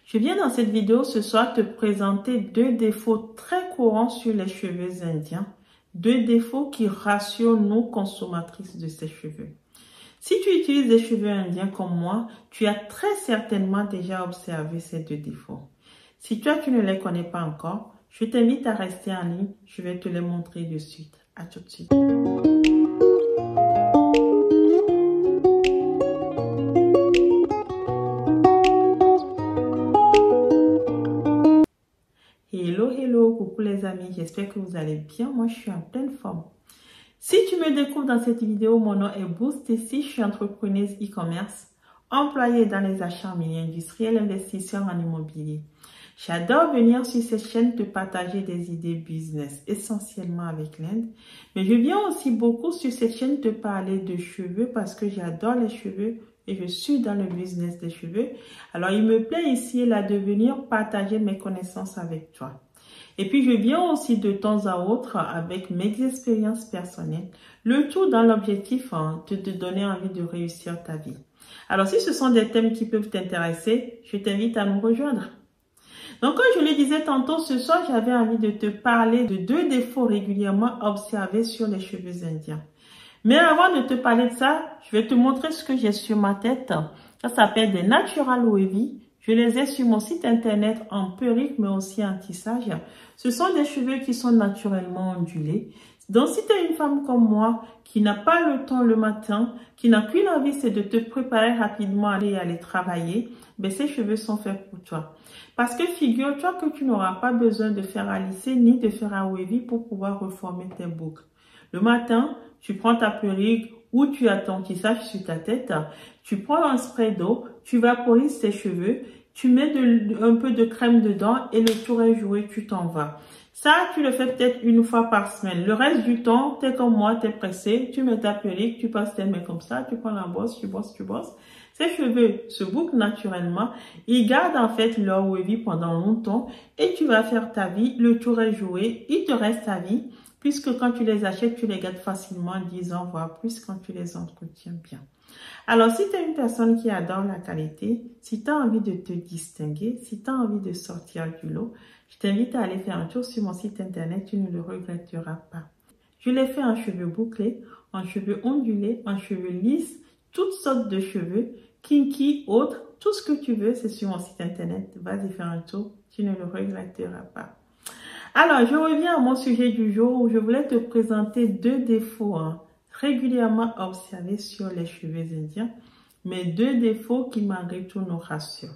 Je viens dans cette vidéo ce soir te présenter deux défauts très courants sur les cheveux indiens. Deux défauts qui rassurent nous consommatrices de ces cheveux. Si tu utilises des cheveux indiens comme moi, tu as très certainement déjà observé ces deux défauts. Si toi tu ne les connais pas encore, je t'invite à rester en ligne, je vais te les montrer de suite. À tout de suite. Hello, coucou les amis, j'espère que vous allez bien, moi je suis en pleine forme. Si tu me découvres dans cette vidéo, mon nom est Boost et si je suis entrepreneuse e-commerce, employée dans les achats en milieu industriel, investisseur en immobilier. J'adore venir sur cette chaîne te partager des idées business, essentiellement avec l'Inde, mais je viens aussi beaucoup sur cette chaîne te parler de cheveux parce que j'adore les cheveux et je suis dans le business des cheveux. Alors, il me plaît ici et là de venir partager mes connaissances avec toi. Et puis, je viens aussi de temps à autre avec mes expériences personnelles, le tout dans l'objectif de te donner envie de réussir ta vie. Alors, si ce sont des thèmes qui peuvent t'intéresser, je t'invite à nous rejoindre. Donc, comme je le disais tantôt, ce soir, j'avais envie de te parler de deux défauts régulièrement observés sur les cheveux indiens. Mais avant de te parler de ça, je vais te montrer ce que j'ai sur ma tête. Ça s'appelle des Natural Wavy. Je les ai sur mon site internet en perruque, mais aussi en tissage. Ce sont des cheveux qui sont naturellement ondulés. Donc, si tu es une femme comme moi, qui n'a pas le temps le matin, qui n'a qu'une envie, c'est de te préparer rapidement à aller travailler, ben, ces cheveux sont faits pour toi. Parce que figure-toi que tu n'auras pas besoin de faire à lisser ni de faire à wavy pour pouvoir reformer tes boucles. Le matin, tu prends ta perruque ou tu as ton tissage sur ta tête, tu prends un spray d'eau, tu vaporises tes cheveux, tu mets un peu de crème dedans et le tour est joué, tu t'en vas. Ça, tu le fais peut-être une fois par semaine. Le reste du temps, tu es comme moi, tu es pressé, tu mets ta perruque, tu passes tes mains comme ça, tu prends la brosse, tu bosses. Ces cheveux se bouclent naturellement, ils gardent en fait leur wavy pendant longtemps et tu vas faire ta vie, le tour est joué, il te reste ta vie. Puisque quand tu les achètes, tu les gardes facilement 10 ans, voire plus quand tu les entretiens bien. Alors, si tu es une personne qui adore la qualité, si tu as envie de te distinguer, si tu as envie de sortir du lot, je t'invite à aller faire un tour sur mon site internet, tu ne le regretteras pas. Je l'ai fait en cheveux bouclés, en cheveux ondulés, en cheveux lisses, toutes sortes de cheveux, kinky, autres, tout ce que tu veux, c'est sur mon site internet. Vas-y faire un tour, tu ne le regretteras pas. Alors, je reviens à mon sujet du jour où je voulais te présenter deux défauts régulièrement observés sur les cheveux indiens, mais deux défauts qui malgré tout nous rassurent.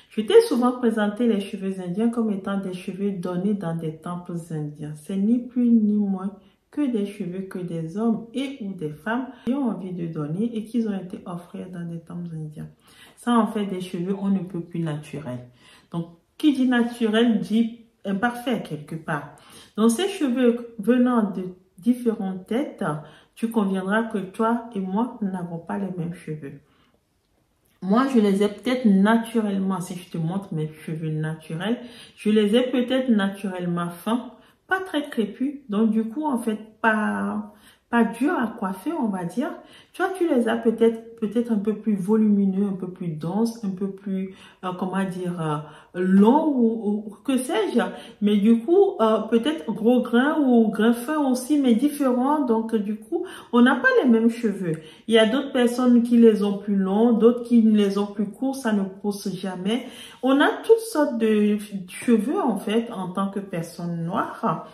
Je t'ai souvent présenté les cheveux indiens comme étant des cheveux donnés dans des temples indiens. C'est ni plus ni moins que des cheveux que des hommes et ou des femmes qui ont envie de donner et qui ont été offerts dans des temples indiens. Ça en fait des cheveux on ne peut plus naturels. Donc, qui dit naturel dit imparfait quelque part. Donc, ces cheveux venant de différentes têtes, tu conviendras que toi et moi, nous n'avons pas les mêmes cheveux. Moi, je les ai peut-être naturellement, si je te montre mes cheveux naturels, je les ai peut-être naturellement fins, pas très crépus, donc du coup, en fait, pas dur à coiffer, on va dire. Toi, tu les as peut-être un peu plus volumineux, un peu plus denses, un peu plus, longs ou que sais-je. Mais du coup, peut-être gros grains ou grains fins aussi, mais différents. Donc, du coup, on n'a pas les mêmes cheveux. Il y a d'autres personnes qui les ont plus longs, d'autres qui les ont plus courts, ça ne pousse jamais. On a toutes sortes de cheveux, en fait, en tant que personne noire.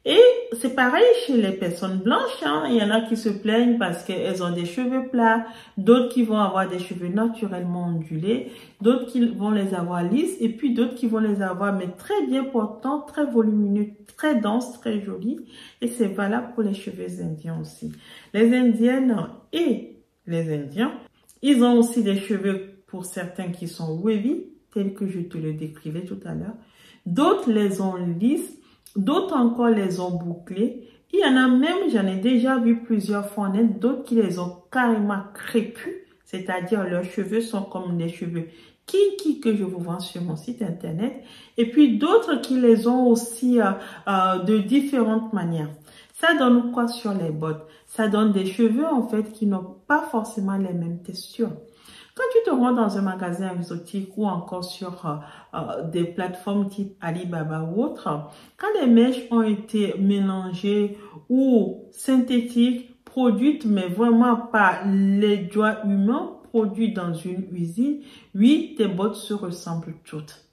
Et c'est pareil chez les personnes blanches, Il y en a qui se plaignent parce qu'elles ont des cheveux plats, d'autres qui vont avoir des cheveux naturellement ondulés, d'autres qui vont les avoir lisses et puis d'autres qui vont les avoir mais très bien portants, très volumineux, très denses, très jolis. Et c'est valable pour les cheveux indiens aussi. Les indiennes et les indiens, ils ont aussi des cheveux pour certains qui sont wavy, tels que je te le décrivais tout à l'heure. D'autres les ont lisses. D'autres encore les ont bouclés. Il y en a même, j'en ai déjà vu plusieurs fois en Inde, d'autres qui les ont carrément crépus, c'est-à-dire leurs cheveux sont comme des cheveux kinky que je vous vends sur mon site internet. Et puis d'autres qui les ont aussi de différentes manières. Ça donne quoi sur les bottes? Ça donne des cheveux en fait qui n'ont pas forcément les mêmes textures. Quand tu te rends dans un magasin exotique ou encore sur des plateformes type Alibaba ou autre, quand les mèches ont été mélangées ou synthétiques, produites mais vraiment par les doigts humains, produites dans une usine, oui, tes bottes se ressemblent toutes.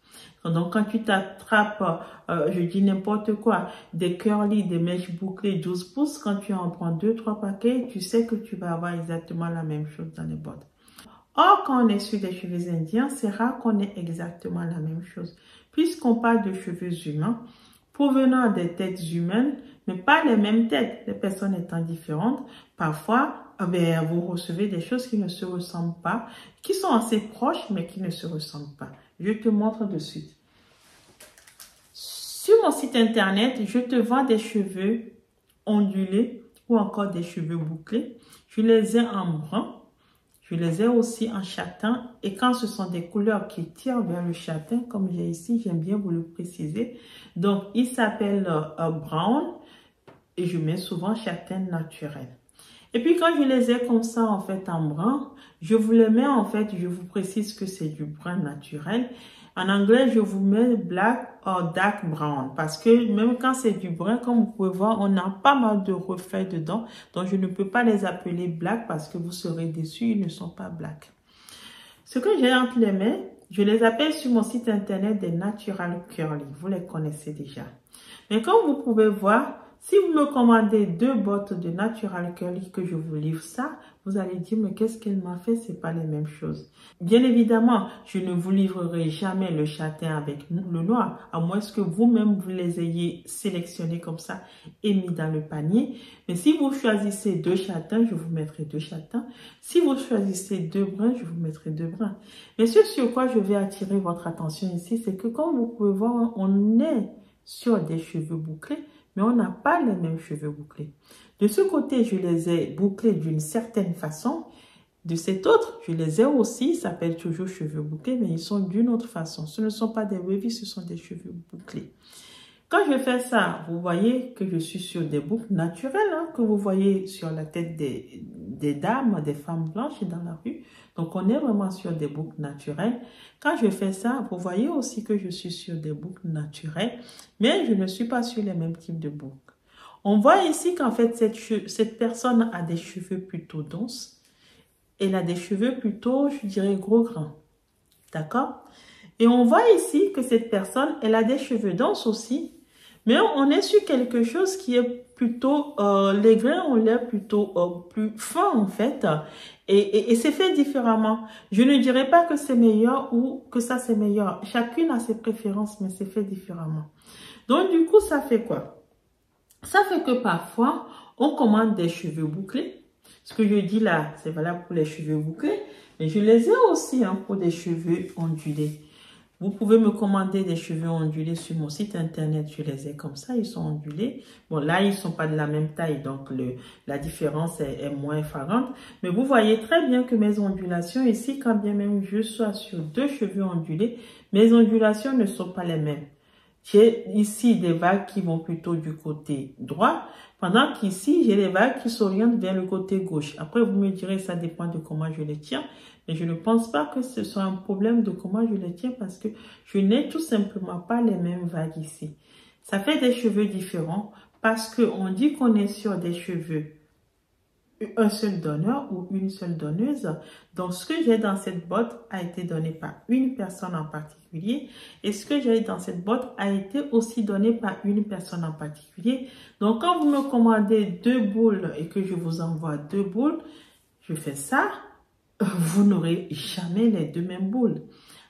Donc, quand tu t'attrapes, je dis n'importe quoi, des curly, des mèches bouclées 12 pouces, quand tu en prends 2-3 paquets, tu sais que tu vas avoir exactement la même chose dans les bottes. Or, quand on est sur des cheveux indiens, c'est rare qu'on ait exactement la même chose. Puisqu'on parle de cheveux humains, provenant des têtes humaines, mais pas les mêmes têtes, les personnes étant différentes, parfois, vous recevez des choses qui ne se ressemblent pas, qui sont assez proches, mais qui ne se ressemblent pas. Je te montre de suite. Sur mon site internet, je te vends des cheveux ondulés ou encore des cheveux bouclés. Je les ai en brun. Je les ai aussi en châtain. Et quand ce sont des couleurs qui tirent vers le châtain, comme j'ai ici, j'aime bien vous le préciser. Donc, il s'appelle brown et je mets souvent châtain naturel. Et puis, quand je les ai comme ça, en fait, en brun, je vous les mets, en fait, je vous précise que c'est du brun naturel. En anglais, je vous mets black or dark brown parce que même quand c'est du brun, comme vous pouvez voir, on a pas mal de reflets dedans. Donc, je ne peux pas les appeler black parce que vous serez déçus, ils ne sont pas black. Ce que j'ai entre les mains, je les appelle sur mon site internet des Natural Curly. Vous les connaissez déjà. Mais comme vous pouvez voir, si vous me commandez 2 bottes de Natural Curly que je vous livre ça, vous allez dire, mais qu'est-ce qu'elle m'a fait? C'est pas les mêmes choses. Bien évidemment, je ne vous livrerai jamais le châtain avec le noir, à moins que vous-même vous les ayez sélectionnés comme ça et mis dans le panier. Mais si vous choisissez 2 châtains, je vous mettrai 2 châtains. Si vous choisissez 2 bruns, je vous mettrai 2 bruns. Mais ce sur quoi je vais attirer votre attention ici, c'est que comme vous pouvez voir, on est sur des cheveux bouclés, mais on n'a pas les mêmes cheveux bouclés. De ce côté, je les ai bouclés d'une certaine façon. De cet autre, je les ai aussi, ils s'appellent toujours cheveux bouclés, mais ils sont d'une autre façon. Ce ne sont pas des wavy, ce sont des cheveux bouclés. Quand je fais ça, vous voyez que je suis sur des boucles naturelles, hein, que vous voyez sur la tête des dames, des femmes blanches dans la rue. Donc, on est vraiment sur des boucles naturelles. Quand je fais ça, vous voyez aussi que je suis sur des boucles naturelles, mais je ne suis pas sur les mêmes types de boucles. On voit ici qu'en fait, cette personne a des cheveux plutôt denses. Elle a des cheveux plutôt, je dirais, gros grains. D'accord? Et on voit ici que cette personne, elle a des cheveux denses aussi. Mais on est sur quelque chose qui est plutôt, les grains ont l'air plutôt plus fins en fait. Et c'est fait différemment. Je ne dirais pas que c'est meilleur ou que ça c'est meilleur. Chacune a ses préférences, mais c'est fait différemment. Donc du coup, ça fait quoi? Ça fait que parfois, on commande des cheveux bouclés. Ce que je dis là, c'est valable pour les cheveux bouclés. Mais je les ai aussi hein, pour des cheveux ondulés. Vous pouvez me commander des cheveux ondulés sur mon site internet. Je les ai comme ça, ils sont ondulés. Bon, là, ils ne sont pas de la même taille, donc la différence est moins flagrante. Mais vous voyez très bien que mes ondulations ici, quand bien même je sois sur 2 cheveux ondulés, mes ondulations ne sont pas les mêmes. J'ai ici des vagues qui vont plutôt du côté droit, pendant qu'ici, j'ai des vagues qui s'orientent vers le côté gauche. Après, vous me direz, ça dépend de comment je les tiens. Mais je ne pense pas que ce soit un problème de comment je les tiens parce que je n'ai tout simplement pas les mêmes vagues ici. Ça fait des cheveux différents parce qu'on dit qu'on est sur des cheveux un seul donneur ou une seule donneuse. Donc, ce que j'ai dans cette botte a été donné par une personne en particulier. Et ce que j'ai dans cette botte a été aussi donné par une personne en particulier. Donc, quand vous me commandez 2 boules et que je vous envoie 2 boules, je fais ça. Vous n'aurez jamais les 2 mêmes boules.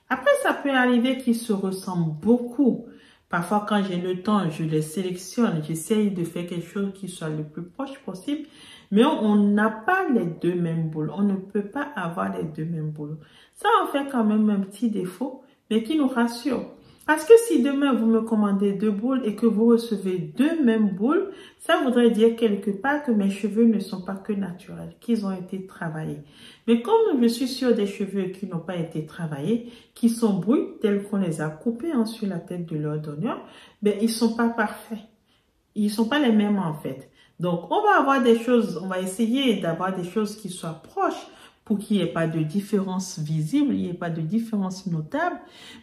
Après, ça peut arriver qu'ils se ressemblent beaucoup. Parfois, quand j'ai le temps, je les sélectionne. J'essaye de faire quelque chose qui soit le plus proche possible. Mais on n'a pas les 2 mêmes boules. On ne peut pas avoir les 2 mêmes boules. Ça en fait quand même un petit défaut, mais qui nous rassure. Parce que si demain vous me commandez 2 boules et que vous recevez 2 mêmes boules, ça voudrait dire quelque part que mes cheveux ne sont pas que naturels, qu'ils ont été travaillés. Mais comme je suis sur des cheveux qui n'ont pas été travaillés, qui sont bruts, tels qu'on les a coupés sur la tête de leur donneur, ben ils sont pas parfaits. Ils sont pas les mêmes en fait. Donc on va avoir des choses, on va essayer d'avoir des choses qui soient proches pour qu'il n'y ait pas de différence visible, il n'y ait pas de différence notable.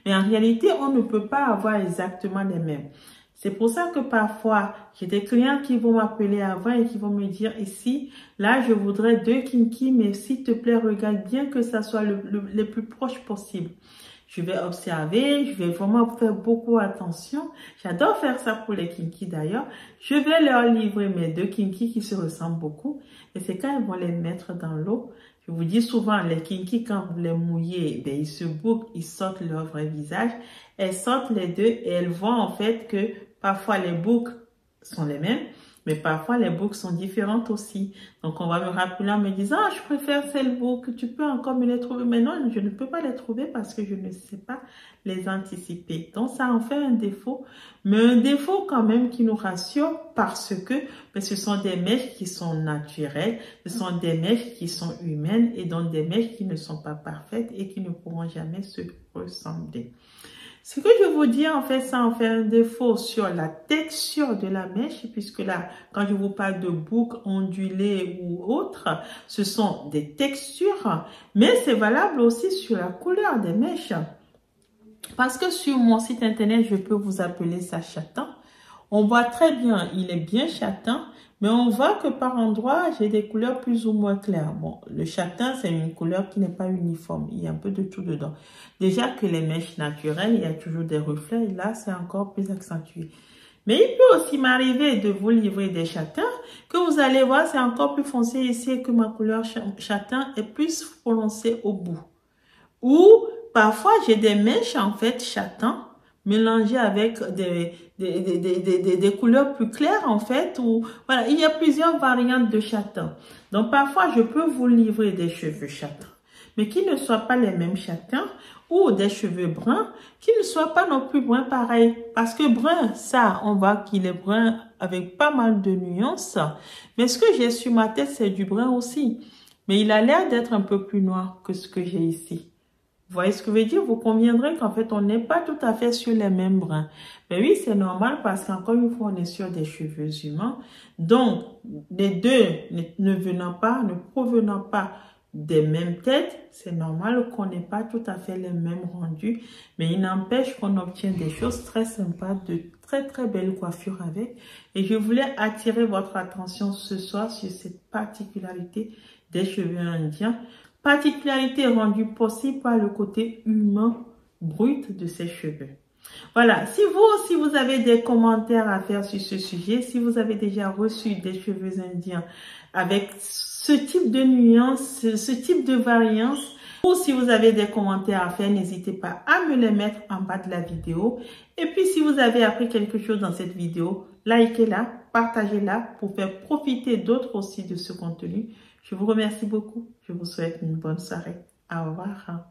Mais en réalité, on ne peut pas avoir exactement les mêmes. C'est pour ça que parfois, j'ai des clients qui vont m'appeler avant et qui vont me dire ici, là, je voudrais 2 kinky, mais s'il te plaît, regarde bien que ça soit le plus proche possible. Je vais observer, je vais vraiment faire beaucoup attention. J'adore faire ça pour les kinky d'ailleurs. Je vais leur livrer mes 2 kinky qui se ressemblent beaucoup. Et c'est quand ils vont les mettre dans l'eau. Je vous dis souvent, les kinky, quand vous les mouillez, ben, ils se bouclent, ils sortent leur vrai visage. Elles sortent les deux et elles voient en fait que parfois les boucles sont les mêmes, mais parfois les boucles sont différentes aussi. Donc on va me rappeler en me disant, ah, je préfère celle boucle, tu peux encore me les trouver. Mais non, je ne peux pas les trouver parce que je ne sais pas les anticiper. Donc ça en fait un défaut, mais un défaut quand même qui nous rassure parce que ce sont des mèches qui sont naturelles, ce sont des mèches qui sont humaines et donc des mèches qui ne sont pas parfaites et qui ne pourront jamais se ressembler. Ce que je vous dis, en fait, ça en fait un défaut sur la texture de la mèche, puisque là, quand je vous parle de boucles ondulées ou autres, ce sont des textures, mais c'est valable aussi sur la couleur des mèches. Parce que sur mon site internet, je peux vous appeler ça châtain. On voit très bien, il est bien châtain, mais on voit que par endroits, j'ai des couleurs plus ou moins claires. Bon, le châtain, c'est une couleur qui n'est pas uniforme. Il y a un peu de tout dedans. Déjà que les mèches naturelles, il y a toujours des reflets. Et là, c'est encore plus accentué. Mais il peut aussi m'arriver de vous livrer des châtains que vous allez voir, c'est encore plus foncé ici et que ma couleur châtain est plus prononcée au bout. Ou parfois, j'ai des mèches, en fait, châtain, mélangées avec des couleurs plus claires, en fait. Ou voilà, il y a plusieurs variantes de châtain. Donc, parfois, je peux vous livrer des cheveux châtains, mais qui ne soient pas les mêmes châtains, ou des cheveux bruns, qui ne soient pas non plus bruns pareils. Parce que brun, ça, on voit qu'il est brun avec pas mal de nuances. Mais ce que j'ai sur ma tête, c'est du brun aussi. Mais il a l'air d'être un peu plus noir que ce que j'ai ici. Vous voyez ce que je veux dire? Vous conviendrez qu'en fait, on n'est pas tout à fait sur les mêmes brins. Mais oui, c'est normal parce qu'encore une fois, on est sur des cheveux humains. Donc, les deux ne provenant pas des mêmes têtes, c'est normal qu'on n'ait pas tout à fait les mêmes rendus. Mais il n'empêche qu'on obtient des choses très sympas, de très très belles coiffures avec. Et je voulais attirer votre attention ce soir sur cette particularité des cheveux indiens. Particularité rendue possible par le côté humain brut de ces cheveux. Voilà, si vous aussi vous avez des commentaires à faire sur ce sujet, si vous avez déjà reçu des cheveux indiens avec ce type de nuance, ce type de variance, ou si vous avez des commentaires à faire, n'hésitez pas à me les mettre en bas de la vidéo. Et puis si vous avez appris quelque chose dans cette vidéo, likez-la, partagez-la pour faire profiter d'autres aussi de ce contenu. Je vous remercie beaucoup. Je vous souhaite une bonne soirée. Au revoir.